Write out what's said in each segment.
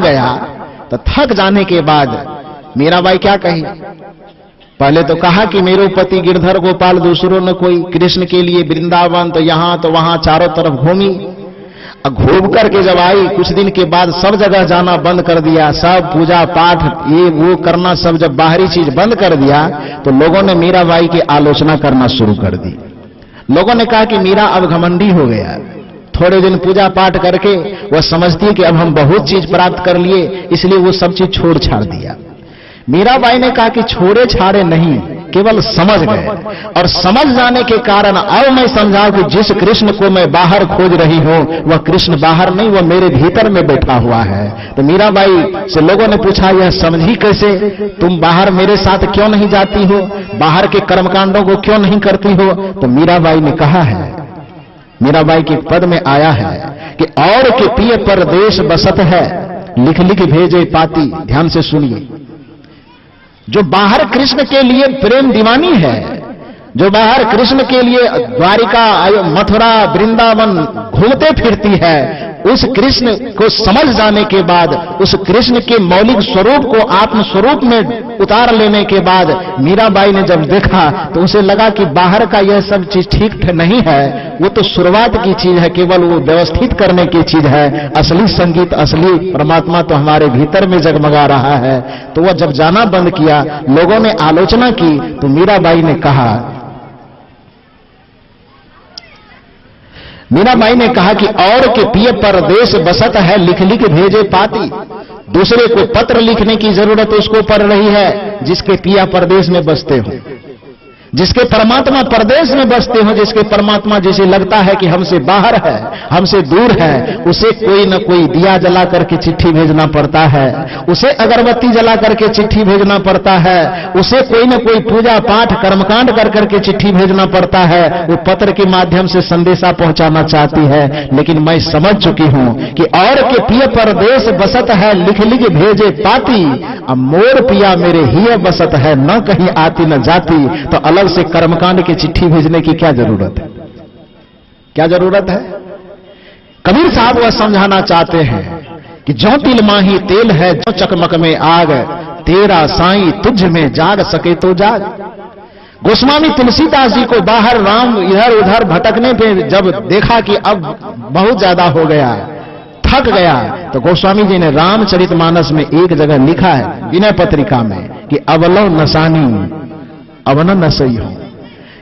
गया तो थक जाने के बाद मीराबाई क्या कही? पहले तो कहा कि मेरो पति गिरधर गोपाल दूसरों न कोई, कृष्ण के लिए वृंदावन तो यहां तो वहां चारों तरफ घूमी। घूम करके जब आई कुछ दिन के बाद सब जगह जाना बंद कर दिया, सब पूजा पाठ ये वो करना सब जब बाहरी चीज बंद कर दिया तो लोगों ने मीराबाई की आलोचना करना शुरू कर दी। लोगों ने कहा कि मीरा अब घमंडी हो गया, थोड़े दिन पूजा पाठ करके वह समझती है कि अब हम बहुत चीज प्राप्त कर लिए, इसलिए वो सब चीज छोड़ छाड़ दिया। मीराबाई ने कहा कि छोड़े छाड़े नहीं, केवल समझ गए, और समझ जाने के कारण अब मैं समझा कि जिस कृष्ण को मैं बाहर खोज रही हूं वह कृष्ण बाहर नहीं, वह मेरे भीतर में बैठा हुआ है। तो मीराबाई से लोगों ने पूछा यह समझी कैसे? तुम बाहर मेरे साथ क्यों नहीं जाती हो, बाहर के कर्मकांडों को क्यों नहीं करती हो? तो मीराबाई ने कहा है, मीराबाई के पद में आया है कि और के पिए परदेश बसत है, लिख लिख भेजे पाती। ध्यान से सुनिए, जो बाहर कृष्ण के लिए प्रेम दीवानी है, जो बाहर कृष्ण के लिए द्वारिका मथुरा वृंदावन घूमते फिरती है, उस कृष्ण को समझ जाने के बाद, उस कृष्ण के मौलिक स्वरूप को आत्म स्वरूप में उतार लेने के बाद मीराबाई ने जब देखा तो उसे लगा कि बाहर का यह सब चीज ठीक नहीं है, वो तो शुरुआत की चीज है, केवल वो व्यवस्थित करने की चीज है। असली संगीत, असली परमात्मा तो हमारे भीतर में जगमगा रहा है। तो वह जब जाना बंद किया, लोगों ने आलोचना की, तो मीराबाई ने कहा, मीराबाई ने कहा कि और के पिए परदेश बसत है, लिख लिख भेजे पाती। दूसरे को पत्र लिखने की जरूरत उसको पड़ रही है जिसके पिया परदेश में बसते हो, जिसके परमात्मा परदेश में बसते हो, जिसके परमात्मा जिसे लगता है कि हमसे बाहर है, हमसे दूर है, उसे कोई न कोई दिया जला करके चिट्ठी भेजना पड़ता है, उसे अगरबत्ती जला करके चिट्ठी भेजना पड़ता है, उसे कोई न कोई पूजा पाठ कर्मकांड कर करके चिट्ठी भेजना पड़ता है। वो पत्र के माध्यम से संदेशा पहुंचाना चाहती है, लेकिन मैं समझ चुकी हूं कि और के पिए परदेश बसत है, लिख लिख भेजे पाती। अब मोर पिया मेरे ही बसत है, न कहीं आती न जाती। तो अलग से कर्मकांड की चिट्ठी भेजने की क्या जरूरत है? क्या जरूरत है? कबीर साहब वह समझाना चाहते हैं कि जो तिल माही तेल है, जो चकमक में आग, तेरा साईं तुझ में जाग सके तो जाग। गोस्वामी तुलसीदास जी को बाहर राम इधर उधर भटकने पे जब देखा कि अब बहुत ज्यादा हो गया, थक गया, तो गोस्वामी जी ने रामचरितमानस में एक जगह लिखा है विनय पत्रिका में कि अवलव नसानी अवन न सही हो,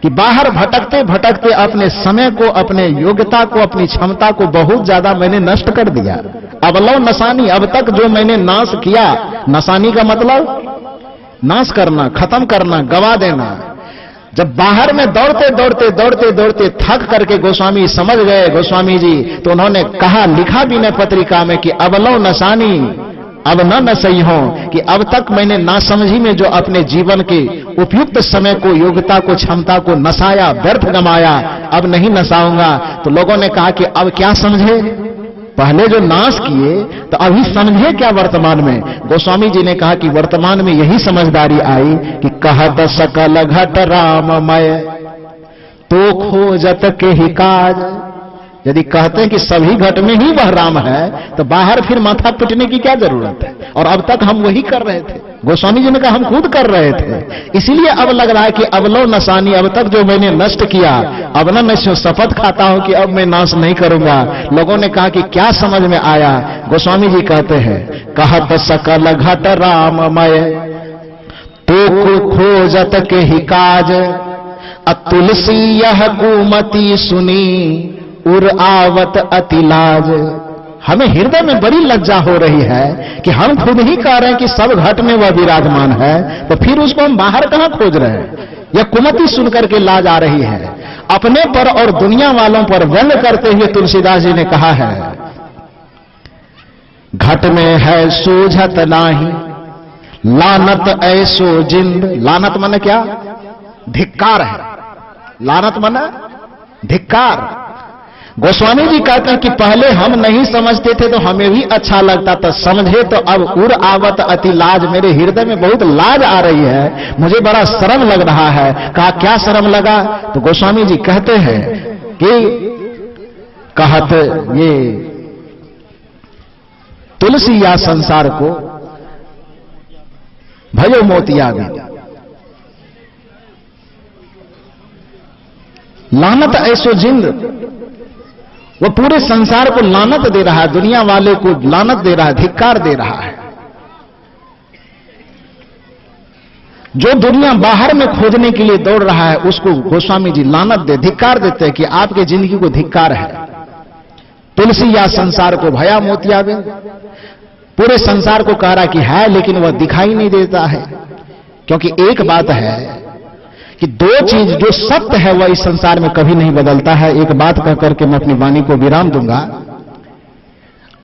कि बाहर भटकते भटकते अपने समय को, अपने योग्यता को, अपनी क्षमता को बहुत ज्यादा मैंने नष्ट कर दिया। अवलव नसानी, अब तक जो मैंने नाश किया, नसानी का मतलब नाश करना, खत्म करना, गवा देना। जब बाहर में दौड़ते दौड़ते दौड़ते दौड़ते थक करके गोस्वामी समझ गए, गोस्वामी जी, तो उन्होंने कहा, लिखा विनय पत्रिका में कि अवलव नसानी अब न सही हो, कि अब तक मैंने नासमझी में जो अपने जीवन के उपयुक्त समय को, योग्यता को, क्षमता को नसाया, व्यर्थ गमाया, अब नहीं नसाऊंगा। तो लोगों ने कहा कि अब क्या समझे, पहले जो नाश किए तो अभी समझे क्या वर्तमान में? गोस्वामी जी ने कहा कि वर्तमान में यही समझदारी आई कि कहत सकल घट राममय तो खोजत के ही काज। यदि कहते हैं कि सभी घट में ही वह राम है, तो बाहर फिर माथा पिटने की क्या जरूरत है? और अब तक हम वही कर रहे थे। गोस्वामी जी ने कहा हम खुद कर रहे थे, इसीलिए अब लग रहा है कि अब लो नसानी, अब तक जो मैंने नष्ट किया, अब ना मैं शपथ खाता हूं कि अब मैं नाश नहीं करूंगा। लोगों ने कहा कि क्या समझ में आया? गोस्वामी जी कहते हैं, कहत सकल घट राममय तो खोजत के ही काज, तुलसी यह कुमति सुनी उर आवत अतिलाज। हमें हृदय में बड़ी लज्जा हो रही है कि हम खुद ही कह रहे हैं कि सब घट में वह विराजमान है, तो फिर उसको हम बाहर कहां खोज रहे हैं? यह कुमति सुनकर के लाज आ रही है। अपने पर और दुनिया वालों पर व्यंग करते हुए तुलसीदास जी ने कहा है, घट में है सूझत नाही लानत ऐसो जिंद। लानत माने क्या? धिक्कार है। लानत माने धिक्कार। गोस्वामी जी कहते हैं कि पहले हम नहीं समझते थे तो हमें भी अच्छा लगता था, समझे तो अब उर आवत अति लाज। मेरे हृदय में बहुत लाज आ रही है, मुझे बड़ा शर्म लग रहा है। कहा क्या शर्म लगा? तो गोस्वामी जी कहते हैं कि कहत ये तुलसी या संसार को भयो मोतिया बिन। लानत ऐसो जिंद, वो पूरे संसार को लानत दे रहा है, दुनिया वाले को लानत दे रहा है, धिक्कार दे रहा है। जो दुनिया बाहर में खोजने के लिए दौड़ रहा है उसको गोस्वामी जी लानत दे, धिक्कार देते हैं कि आपके जिंदगी को धिक्कार है। तुलसी या संसार को भया मोतिया बिन, पूरे संसार को कह रहा कि है लेकिन वह दिखाई नहीं देता है। क्योंकि एक बात है कि दो चीज, जो सत्य है वह इस संसार में कभी नहीं बदलता है। एक बात कह करके मैं अपनी वाणी को विराम दूंगा।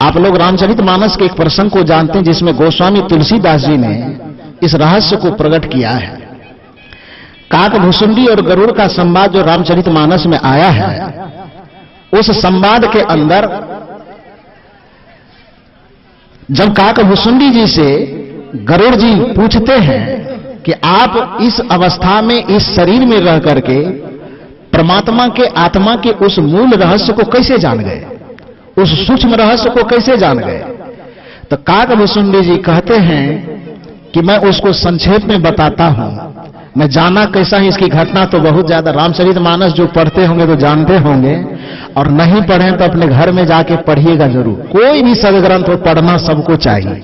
आप लोग रामचरितमानस के एक प्रसंग को जानते हैं जिसमें गोस्वामी तुलसीदास जी ने इस रहस्य को प्रकट किया है। काकभुसुंडी और गरुड़ का संवाद जो रामचरितमानस में आया है, उस संवाद के अंदर जब काकभुसुंडी जी से गरुड़ जी पूछते हैं कि आप इस अवस्था में, इस शरीर में रह करके परमात्मा के, आत्मा के उस मूल रहस्य को कैसे जान गए, उस सूक्ष्म रहस्य को कैसे जान गए, तो काकभुसुंडी जी कहते हैं कि मैं उसको संक्षेप में बताता हूं। मैं जाना कैसा है इसकी घटना तो बहुत ज्यादा, रामचरितमानस जो पढ़ते होंगे तो जानते होंगे, और नहीं पढ़े तो अपने घर में जाके पढ़िएगा जरूर। कोई भी सदग्रंथ हो पढ़ना सबको चाहिए।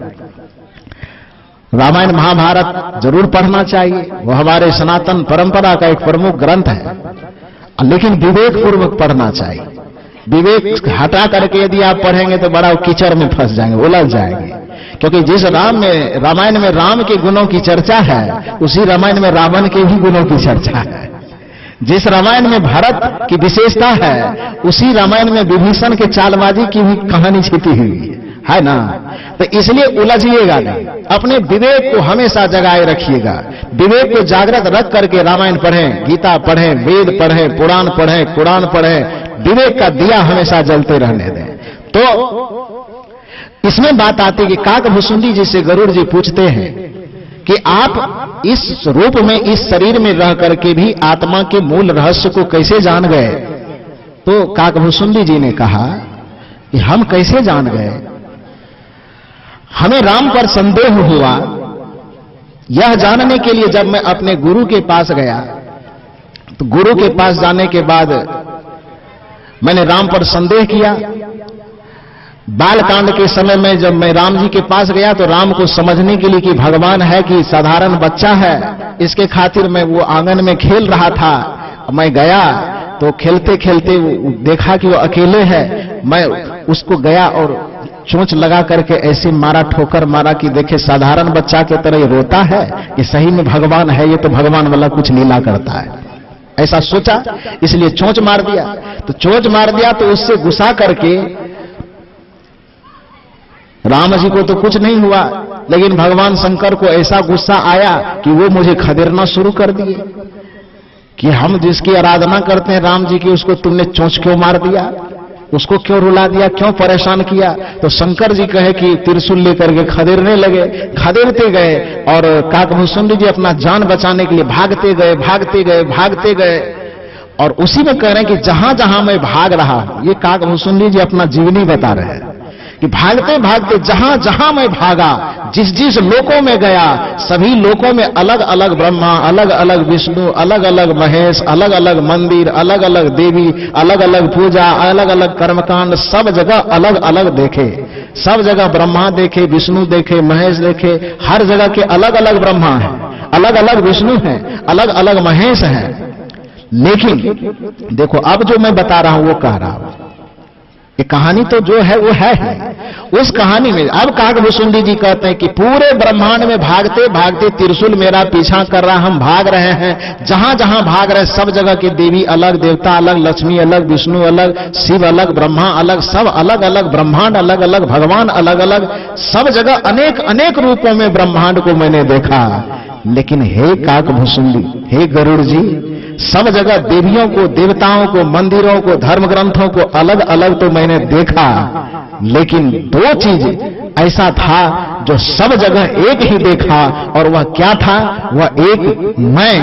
रामायण महाभारत जरूर पढ़ना चाहिए, वो हमारे सनातन परंपरा का एक प्रमुख ग्रंथ है, लेकिन विवेक पूर्वक पढ़ना चाहिए। विवेक हटा करके यदि आप पढ़ेंगे तो बड़ा कीचड़ में फंस जाएंगे, उलझ जाएंगे। क्योंकि जिस रामायण में राम के गुणों की चर्चा है, उसी रामायण में रावण के भी गुणों की चर्चा है। जिस रामायण में भरत की विशेषता है, उसी रामायण में विभीषण के चालबाजी की भी कहानी छिपी हुई है ना। तो इसलिए उलझिएगा नहीं, अपने विवेक को हमेशा जगाए रखिएगा। विवेक को जागृत रख करके रामायण पढ़ें, गीता पढ़ें, वेद पढ़ें, पुराण पढ़ें, कुरान पढ़ें। विवेक का दिया हमेशा जलते रहने दें। तो इसमें बात आती है कि काकभुसुंडी जी से गरुड़ जी पूछते हैं कि आप इस रूप में, इस शरीर में रह करके भी आत्मा के मूल रहस्य को कैसे जान गए। तो काकभुसुंडी जी ने कहा कि हम कैसे जान गए, हमें राम पर संदेह हुआ। यह जानने के लिए जब मैं अपने गुरु के पास गया, तो गुरु के पास जाने के बाद मैंने राम पर संदेह किया। बालकांड के समय में जब मैं राम जी के पास गया तो राम को समझने के लिए कि भगवान है कि साधारण बच्चा है, इसके खातिर मैं वो आंगन में खेल रहा था। मैं गया तो खेलते खेलते देखा कि वो अकेले है। मैं उसको गया और चोंच लगा करके ऐसे मारा, ठोकर मारा कि देखे साधारण बच्चा के तरह ये रोता है कि सही में भगवान है, ये तो भगवान वाला कुछ लीला करता है, ऐसा सोचा। इसलिए चोंच मार दिया। तो चोंच मार दिया तो उससे गुस्सा करके राम जी को तो कुछ नहीं हुआ, लेकिन भगवान शंकर को ऐसा गुस्सा आया कि वो मुझे खदेड़ना शुरू कर दिए कि हम जिसकी आराधना करते हैं राम जी की, उसको तुमने चोंच क्यों मार दिया, उसको क्यों रुला दिया, क्यों परेशान किया। तो शंकर जी कहे कि त्रिशूल लेकर के खदेड़ने लगे। खदेड़ते गए और काकभुसुंडी जी अपना जान बचाने के लिए भागते गए, भागते गए, भागते गए। और उसी में कह रहे हैं कि जहां जहां मैं भाग रहा, ये काकभुसुंडी जी अपना जीवनी बता रहे हैं कि भागते भागते जहां जहां मैं भागा, जिस जिस लोकों में गया, सभी लोकों में अलग अलग ब्रह्मा, अलग अलग विष्णु, अलग अलग महेश, अलग अलग मंदिर, अलग अलग देवी, अलग अलग पूजा, अलग अलग कर्मकांड, सब जगह अलग अलग देखे। सब जगह ब्रह्मा देखे, विष्णु देखे, महेश देखे। हर जगह के अलग अलग ब्रह्मा हैं, अलग अलग विष्णु हैं, अलग अलग महेश हैं। लेकिन देखो अब जो मैं बता रहा हूं वो कह रहा हूं, ये कहानी तो जो है वो है ही। उस कहानी में अब काकभुसुंडी जी कहते हैं कि पूरे ब्रह्मांड में भागते भागते त्रिशूल मेरा पीछा कर रहा, हम भाग रहे हैं। जहां जहां भाग रहे सब जगह की देवी अलग, देवता अलग, लक्ष्मी अलग, विष्णु अलग, शिव अलग, ब्रह्मा अलग, सब अलग अलग, ब्रह्मांड अलग अलग, भगवान अलग अलग, सब जगह अनेक अनेक रूपों में ब्रह्मांड को मैंने देखा। लेकिन हे काकभुसुंडी, हे गरुड़ जी, सब जगह देवियों को, देवताओं को, मंदिरों को, धर्म ग्रंथों को अलग अलग तो मैंने देखा, लेकिन दो चीज ऐसा था जो सब जगह एक ही देखा। और वह क्या था? वह एक मैं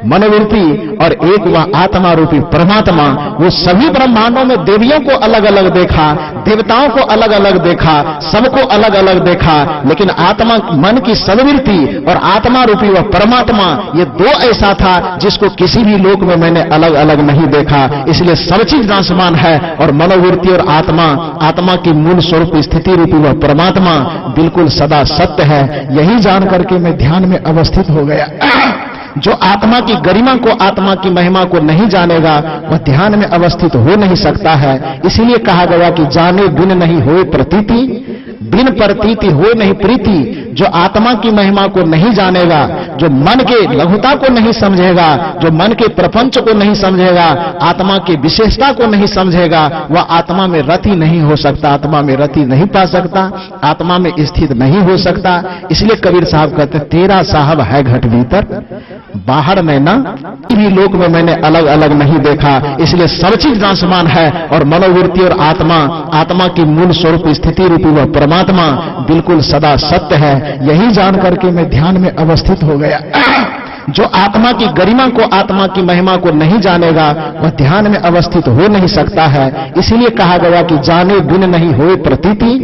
मनोवृत्ति और एक वह आत्मा रूपी परमात्मा। वो सभी ब्रह्मांडों में देवियों को अलग अलग देखा, देवताओं को अलग अलग देखा, सबको अलग अलग देखा, लेकिन आत्मा मन की सद्वृत्ति और आत्मा रूपी वह परमात्मा, ये दो ऐसा था जिसको किसी भी लोक में मैंने अलग अलग नहीं देखा। इसलिए सब चीज नाशवान है और मनोवृत्ति और आत्मा की मूल स्वरूप स्थिति रूपी वह परमात्मा बिल्कुल सदा सत्य है। यही जान करके मैं ध्यान में अवस्थित हो गया। जो आत्मा की गरिमा को, आत्मा की महिमा को नहीं जानेगा वह ध्यान में अवस्थित हो नहीं सकता है। इसीलिए कहा गया कि जाने बिन नहीं होए प्रतीति, बिन प्रतीति हो नहीं प्रीति। जो आत्मा की महिमा को नहीं जानेगा, जो मन के लघुता को नहीं समझेगा, जो मन के प्रपंच को नहीं समझेगा, आत्मा की विशेषता को नहीं समझेगा, वह आत्मा में रति नहीं हो सकता, आत्मा में रति नहीं पा सकता, आत्मा में स्थित नहीं हो सकता। इसलिए कबीर साहब कहते तेरा साहब है घट भीतर, बाहर में ना भी लोक में मैंने अलग अलग नहीं देखा। इसलिए सब चीज नाशवान है और मनोवृत्ति और आत्मा की मूल स्वरूप स्थिति रूपी वह परमात्मा बिल्कुल सदा सत्य है। यही जान करके मैं ध्यान में अवस्थित हो गया। जो आत्मा की गरिमा को, आत्मा की महिमा को नहीं जानेगा वह ध्यान में अवस्थित हो नहीं सकता है। इसीलिए कहा गया कि जाने बिन नहीं होए प्रतीति,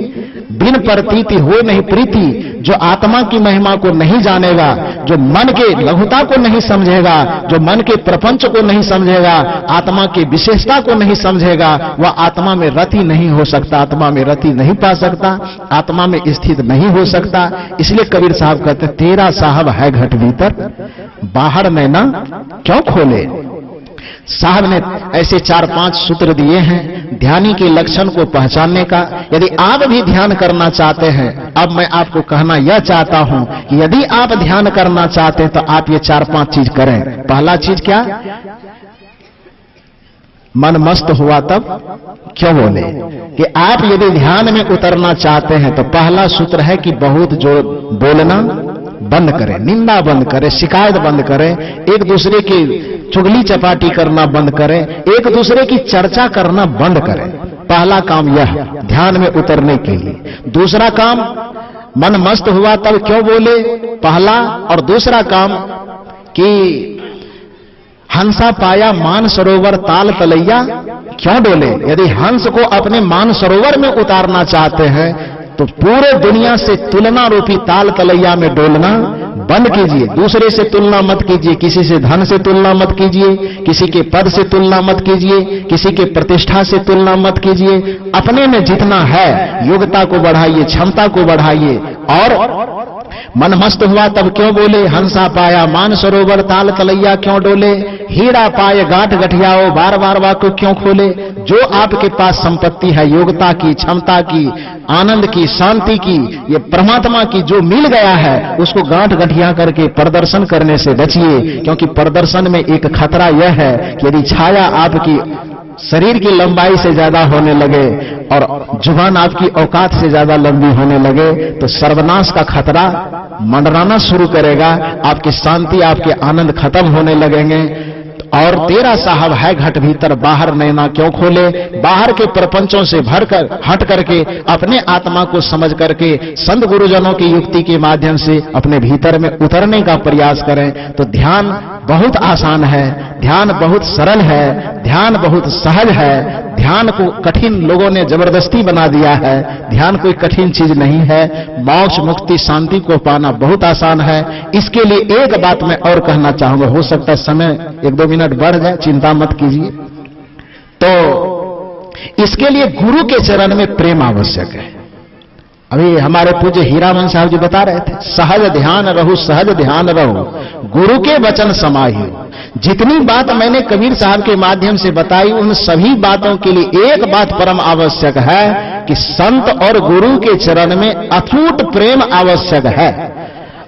बिन प्रतीति हो नहीं प्रीति। जो आत्मा की महिमा को नहीं जानेगा, जो मन के लघुता को नहीं समझेगा, जो मन के प्रपंच को नहीं समझेगा, आत्मा की विशेषता को नहीं समझेगा, वह आत्मा में रति नहीं हो सकता, आत्मा में रति नहीं पा सकता, आत्मा में स्थित नहीं हो सकता। इसलिए कबीर साहब कहते तेरा साहब है घट भीतर, बाहर में ना क्यों खोले। साहब ने ऐसे 4-5 सूत्र दिए हैं ध्यानी के लक्षण को पहचानने का। यदि आप भी ध्यान करना चाहते हैं, अब मैं आपको कहना यह चाहता हूं कि यदि आप ध्यान करना चाहते हैं तो आप ये 4-5 चीज करें। पहला चीज क्या? मन मस्त हुआ तब क्यों बोले। कि आप यदि ध्यान में उतरना चाहते हैं तो पहला सूत्र है कि बहुत जो बोलना बंद करें, निंदा बंद करें, शिकायत बंद करें, एक दूसरे की चुगली चपाटी करना बंद करें, एक दूसरे की चर्चा करना बंद करें। पहला काम यह ध्यान में उतरने के लिए। दूसरा काम मन मस्त हुआ तब क्यों बोले, पहला। और दूसरा काम कि हंसा पाया मान सरोवर ताल तलैया क्यों डोले। यदि हंस को अपने मान सरोवर में उतारना चाहते हैं तो पूरे दुनिया से तुलना रूपी ताल तलैया में डोलना बंद कीजिए। दूसरे से तुलना मत कीजिए, किसी से धन से तुलना मत कीजिए, किसी के पद से तुलना मत कीजिए, किसी के प्रतिष्ठा से तुलना मत कीजिए। अपने में जितना है योग्यता को बढ़ाइए, क्षमता को बढ़ाइए। और मन मस्त हुआ तब क्यों बोले, हंसा पाया मान सरोवर ताल तलैया क्यों डोले, हीरा पाए गांठ गठियाओ बार बार वाको क्यों खोले। जो आपके पास संपत्ति है, योग्यता की, क्षमता की, आनंद की, शांति की, ये परमात्मा की जो मिल गया है, उसको गांठ गठिया करके प्रदर्शन करने से बचिए। क्योंकि प्रदर्शन में एक खतरा यह है कि यदि छाया आपकी शरीर की लंबाई से ज्यादा होने लगे और जुबान आपकी औकात से ज्यादा लंबी होने लगे तो सर्वनाश का खतरा मंडराना शुरू करेगा। आपकी शांति, आपके आनंद खत्म होने लगेंगे। और तेरा साहब है घट भीतर, बाहर नैना क्यों खोले। बाहर के प्रपंचों से भरकर हट करके अपने आत्मा को समझ करके संत गुरुजनों की युक्ति के माध्यम से अपने भीतर में उतरने का प्रयास करें तो ध्यान बहुत आसान है, ध्यान बहुत सरल है, ध्यान बहुत सहज है। ध्यान को कठिन लोगों ने जबरदस्ती बना दिया है। ध्यान कोई कठिन चीज नहीं है। मोक्ष, मुक्ति, शांति को पाना बहुत आसान है। इसके लिए एक बात मैं और कहना चाहूंगा, हो सकता है समय 1-2 मिनट बढ़ जाए, चिंता मत कीजिए। तो इसके लिए गुरु के चरण में प्रेम आवश्यक है। अभी हमारे पूज्य हीरामन साहब जी बता रहे थे, सहज ध्यान रहू, सहज ध्यान रहू, गुरु के वचन समाहियो। जितनी बात मैंने कबीर साहब के माध्यम से बताई, उन सभी बातों के लिए एक बात परम आवश्यक है कि संत और गुरु के चरण में अटूट प्रेम आवश्यक है।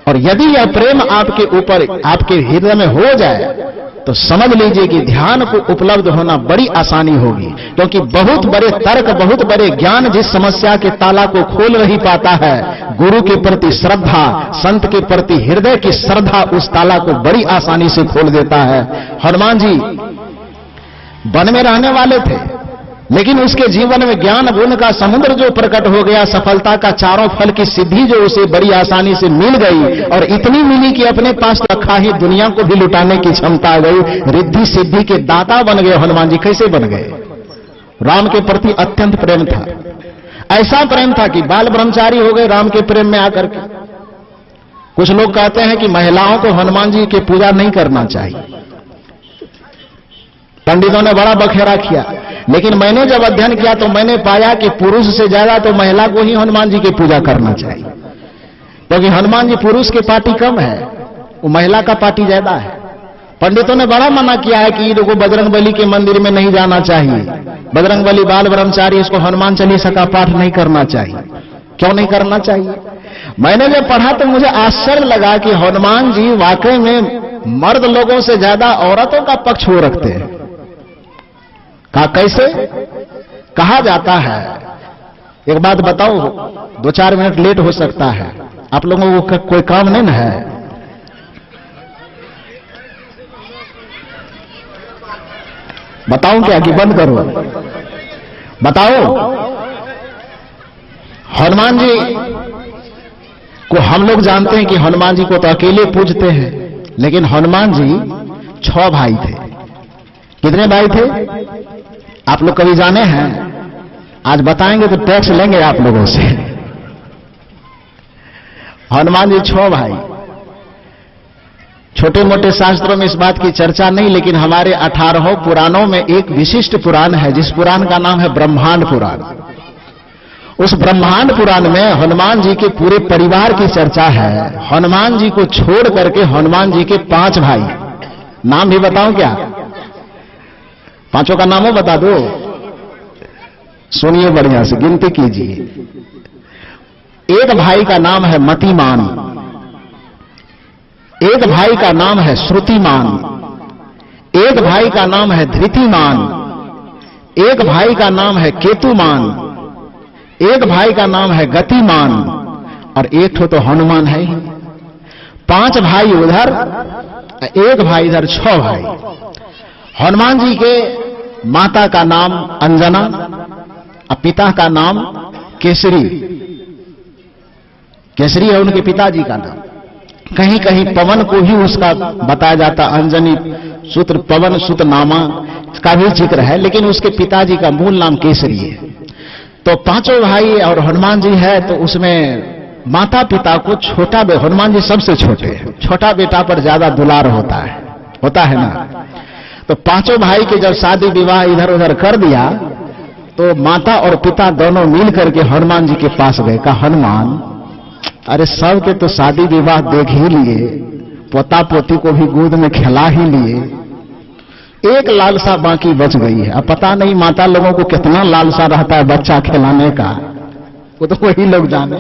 और यदि यह प्रेम आपके ऊपर, आपके हृदय में हो जाए तो समझ लीजिए कि ध्यान को उपलब्ध होना बड़ी आसानी होगी। क्योंकि बहुत बड़े तर्क, बहुत बड़े ज्ञान जिस समस्या के ताला को खोल नहीं पाता है, गुरु के प्रति श्रद्धा, संत के प्रति हृदय की श्रद्धा उस ताला को बड़ी आसानी से खोल देता है। हनुमान जी वन में रहने वाले थे, लेकिन उसके जीवन में ज्ञान गुण का समुद्र जो प्रकट हो गया, सफलता का चारों फल की सिद्धि जो उसे बड़ी आसानी से मिल गई, और इतनी मिली कि अपने पास रखा ही दुनिया को भी लुटाने की क्षमता आ गई। रिद्धि सिद्धि के दाता बन गए हनुमान जी। कैसे बन गए? राम के प्रति अत्यंत प्रेम था, ऐसा प्रेम था कि बाल ब्रह्मचारी हो गए राम के प्रेम में आकर के। कुछ लोग कहते हैं कि महिलाओं को हनुमान जी की पूजा नहीं करना चाहिए, पंडितों ने बड़ा बखेड़ा किया, लेकिन मैंने जब अध्ययन किया तो मैंने पाया कि पुरुष से ज्यादा तो महिला को ही हनुमान जी की पूजा करना चाहिए, क्योंकि हनुमान जी पुरुष की पार्टी कम है, वो महिला का पार्टी ज्यादा है। पंडितों ने बड़ा मना किया है कि इनको बजरंगबली के मंदिर में नहीं जाना चाहिए, बजरंगबली बाल ब्रह्मचारी, इसको हनुमान चालीसा का पाठ नहीं करना चाहिए। क्यों नहीं करना चाहिए? मैंने जब पढ़ा तो मुझे आश्चर्य लगा कि हनुमान जी वाकई में मर्द लोगों से ज्यादा औरतों का पक्ष हो रखते हैं। कहा कैसे? कहा जाता है, एक बात बताओ, 2-4 मिनट लेट हो सकता है, आप लोगों को कोई काम नहीं ना है? बताऊं क्या कि बंद करो? बताओ। हनुमान जी को हम लोग जानते हैं कि हनुमान जी को तो अकेले पूजते हैं, लेकिन हनुमान जी 6 भाई थे। कितने भाई थे आप लोग कभी जाने हैं? आज बताएंगे तो टैक्स लेंगे आप लोगों से। हनुमान जी 6 भाई। छोटे मोटे शास्त्रों में इस बात की चर्चा नहीं, लेकिन हमारे 18 पुराणों में एक विशिष्ट पुराण है, जिस पुराण का नाम है ब्रह्मांड पुराण। उस ब्रह्मांड पुराण में हनुमान जी के पूरे परिवार की चर्चा है। हनुमान जी को छोड़ करके हनुमान जी के 5 भाई, नाम भी बताऊं क्या? 5 का नामों बता दो, सुनिए बढ़िया से, गिनती कीजिए। एक भाई का नाम है मतिमान, एक भाई का नाम है श्रुतिमान, एक भाई का नाम है धृतिमान, एक भाई का नाम है केतुमान, एक भाई का नाम है गतिमान, और एक तो हनुमान है ही। 5 भाई उधर, एक भाई इधर, 6 भाई। हनुमान जी के माता का नाम अंजना और पिता का नाम केसरी। केसरी है उनके पिताजी का नाम। कहीं कहीं पवन को ही उसका बताया जाता, अंजनी सूत्र पवन सुत नामा का भी जिक्र है, लेकिन उसके पिताजी का मूल नाम केसरी है। तो 5 भाई और हनुमान जी है, तो उसमें माता पिता को छोटा, हनुमान जी सबसे छोटे हैं, छोटा बेटा पर ज्यादा दुलार होता है ना। तो 5 भाई के जब शादी विवाह इधर उधर कर दिया, तो माता और पिता दोनों मिल करके हनुमान जी के पास गए। कहा हनुमान, अरे सब के तो शादी विवाह देख ही लिए, पोता पोती को भी गोद में खिला ही लिए, एक लालसा बाकी बच गई है। अब पता नहीं माता लोगों को कितना लालसा रहता है बच्चा खिलाने का, वो तो वही लोग जाने।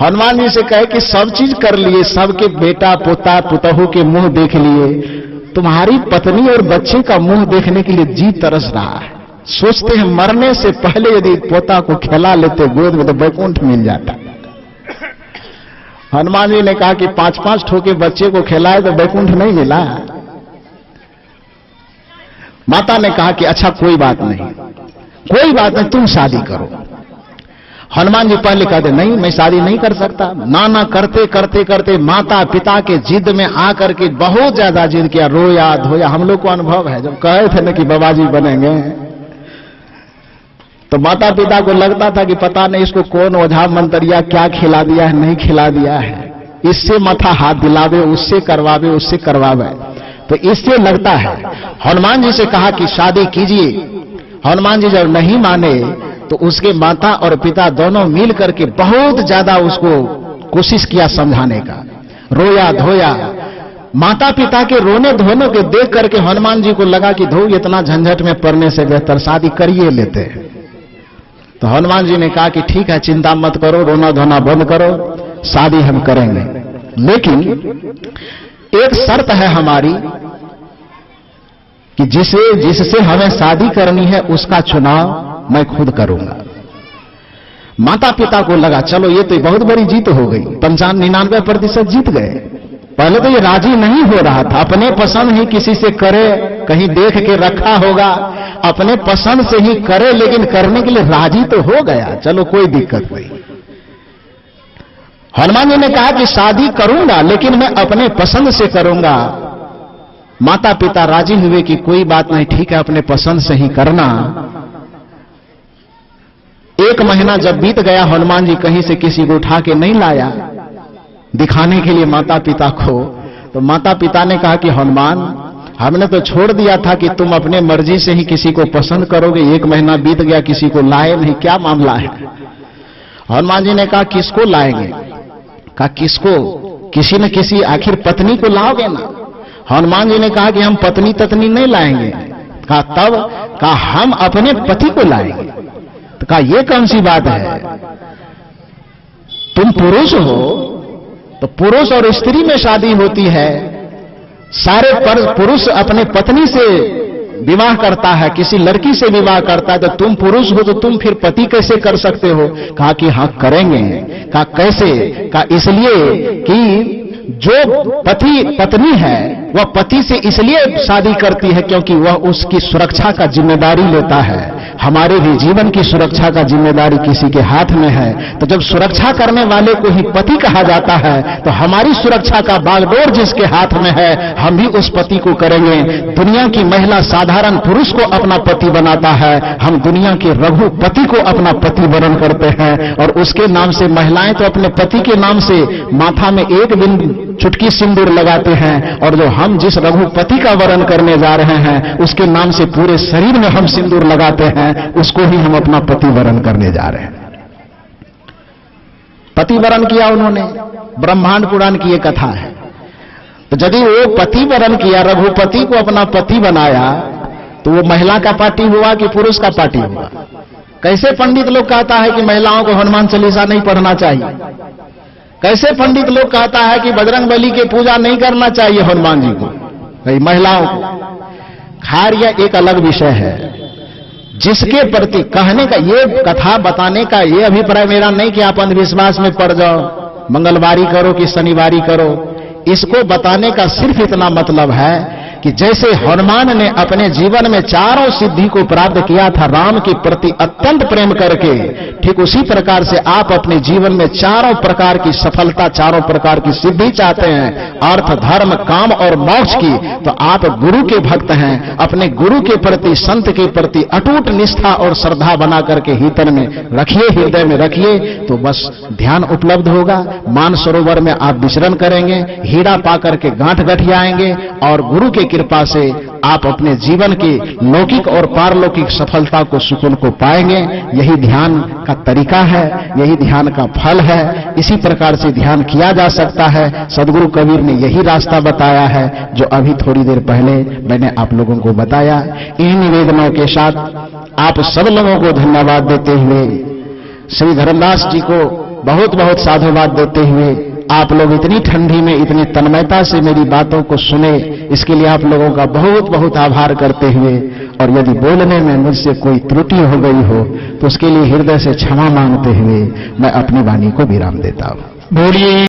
हनुमान जी से कहे कि सब चीज कर लिए, सबके बेटा पोता पुतहू के मुंह देख लिए, तुम्हारी पत्नी और बच्चे का मुंह देखने के लिए जी तरस रहा है। सोचते हैं मरने से पहले यदि पोता को खिला लेते गोद में तो वैकुंठ मिल जाता। हनुमान जी ने कहा कि 5-5 ठोके बच्चे को खिलाए तो वैकुंठ नहीं मिला। माता ने कहा कि अच्छा कोई बात नहीं, तुम शादी करो। हनुमान जी पहले कहते नहीं, मैं शादी नहीं कर सकता। ना करते करते करते माता पिता के जिद में आकर के बहुत ज्यादा जिद किया, रोया धोया। हम लोग को अनुभव है, जब कहे थे ना कि बाबा जी बनेंगे, तो माता पिता को लगता था कि पता नहीं इसको कौन ओझा मंत्रिया क्या खिला दिया है, नहीं खिला दिया है, इससे माथा हाथ दिलावे, उससे करवावे। तो इससे लगता है। हनुमान जी से कहा कि शादी कीजिए। हनुमान जी जब नहीं माने तो उसके माता और पिता दोनों मिल करके बहुत ज्यादा उसको कोशिश किया समझाने का, रोया धोया। माता पिता के रोने धोने को देख करके हनुमान जी को लगा कि धो इतना झंझट में पड़ने से बेहतर शादी करिए लेते हैं। तो हनुमान जी ने कहा कि ठीक है, चिंता मत करो, रोना धोना बंद करो, शादी हम करेंगे, लेकिन एक शर्त है हमारी कि जिससे हमें शादी करनी है उसका चुनाव मैं खुद करूंगा। माता पिता को लगा चलो ये तो बहुत बड़ी जीत हो गई, 95% जीत गए, पहले तो ये राजी नहीं हो रहा था, अपने पसंद ही किसी से करे, कहीं देख के रखा होगा, अपने पसंद से ही करे, लेकिन करने के लिए राजी तो हो गया, चलो कोई दिक्कत नहीं। हनुमान जी ने कहा कि शादी करूंगा लेकिन मैं अपने पसंद से करूंगा। माता पिता राजी हुए कि कोई बात नहीं, ठीक है, अपने पसंद से ही करना। 1 महीना जब बीत गया, हनुमान जी कहीं से किसी को उठा के नहीं लाया दिखाने के लिए माता पिता को, तो माता पिता ने कहा कि हनुमान, हमने तो छोड़ दिया था कि तुम अपने मर्जी से ही किसी को पसंद करोगे, 1 महीना बीत गया, किसी को लाए नहीं, क्या मामला है? हनुमान जी ने कहा किसको लाएंगे? कहा किसको? किसी न किसी आखिर पत्नी को लाओगे ना। हनुमान जी ने कहा कि हम पत्नी तत्नी नहीं लाएंगे। कहा तब? कहा हम अपने पति को लाएंगे। तो कहा ये कौन सी बात है? तुम पुरुष हो तो पुरुष और स्त्री में शादी होती है, सारे पुरुष अपने पत्नी से विवाह करता है, किसी लड़की से विवाह करता है, तो तुम पुरुष हो तो तुम फिर पति कैसे कर सकते हो? कहा कि हाँ करेंगे। कहा कैसे? कहा इसलिए कि जो पत्नी है वह पति से इसलिए शादी करती है क्योंकि वह उसकी सुरक्षा का जिम्मेदारी लेता है। हमारे भी जीवन की सुरक्षा का जिम्मेदारी किसी के हाथ में है, तो जब सुरक्षा करने वाले को ही पति कहा जाता है, तो हमारी सुरक्षा का बागडोर जिसके हाथ में है, हम भी उस पति को करेंगे। दुनिया की महिला साधारण पुरुष को अपना पति बनाता है, हम दुनिया के रघुपति को अपना पति वरण करते हैं, और उसके नाम से महिलाएं तो अपने पति के नाम से माथा में एक बिंदु चुटकी सिंदूर लगाते हैं, और जो हम जिस रघुपति का वरण करने जा रहे हैं उसके नाम से पूरे शरीर में हम सिंदूर लगाते हैं, उसको ही हम अपना पति वरण करने जा रहे हैं। पति वरण किया उन्होंने, ब्रह्मांड पुराण की एक कथा है। तो यदि वो पति वरण किया, रघुपति को अपना पति बनाया, तो वो महिला का पार्टी हुआ कि पुरुष का पार्टी हुआ? कैसे पंडित लोग कहता है कि महिलाओं को हनुमान चालीसा नहीं पढ़ना चाहिए? कैसे पंडित लोग कहता है कि बजरंग बली की पूजा नहीं करना चाहिए हनुमान जी को, महिलाओं को? खैर यह एक अलग विषय है। जिसके प्रति कहने का, ये कथा बताने का ये अभिप्राय मेरा नहीं कि आप अंधविश्वास में पड़ जाओ, मंगलवारी करो कि शनिवारी करो। इसको बताने का सिर्फ इतना मतलब है कि जैसे हनुमान ने अपने जीवन में चारों सिद्धि को प्राप्त किया था राम के प्रति अत्यंत प्रेम करके, ठीक उसी प्रकार से आप अपने जीवन में चारों प्रकार की सफलता, चारों प्रकार की सिद्धि चाहते हैं, अर्थ, धर्म, काम और मोक्ष की, तो आप गुरु के भक्त हैं। अपने गुरु के प्रति, संत के प्रति अटूट निष्ठा और श्रद्धा बना करके हितन में रखिए, हृदय में रखिए, तो बस ध्यान उपलब्ध होगा। मानसरोवर में आप विचरण करेंगे, हीरा पाकर के गांठ गठियाएंगे, और गुरु के कृपा से आप अपने जीवन की लौकिक और पारलौकिक सफलता को, सुकून को पाएंगे। यही ध्यान का तरीका है, यही ध्यान का फल है। इसी प्रकार से ध्यान किया जा सकता है। सदगुरु कबीर ने यही रास्ता बताया है जो अभी थोड़ी देर पहले मैंने आप लोगों को बताया। इन निवेदनों के साथ आप सब लोगों को धन्यवाद देते हुए, श्री धर्मदास जी को बहुत बहुत साधुवाद देते हुए, आप लोग इतनी ठंडी में इतनी तन्मयता से मेरी बातों को सुने, इसके लिए आप लोगों का बहुत बहुत आभार करते हुए, और यदि बोलने में मुझसे कोई त्रुटि हो गई हो तो उसके लिए हृदय से क्षमा मांगते हुए मैं अपनी वाणी को विराम देता हूं। बोलिए।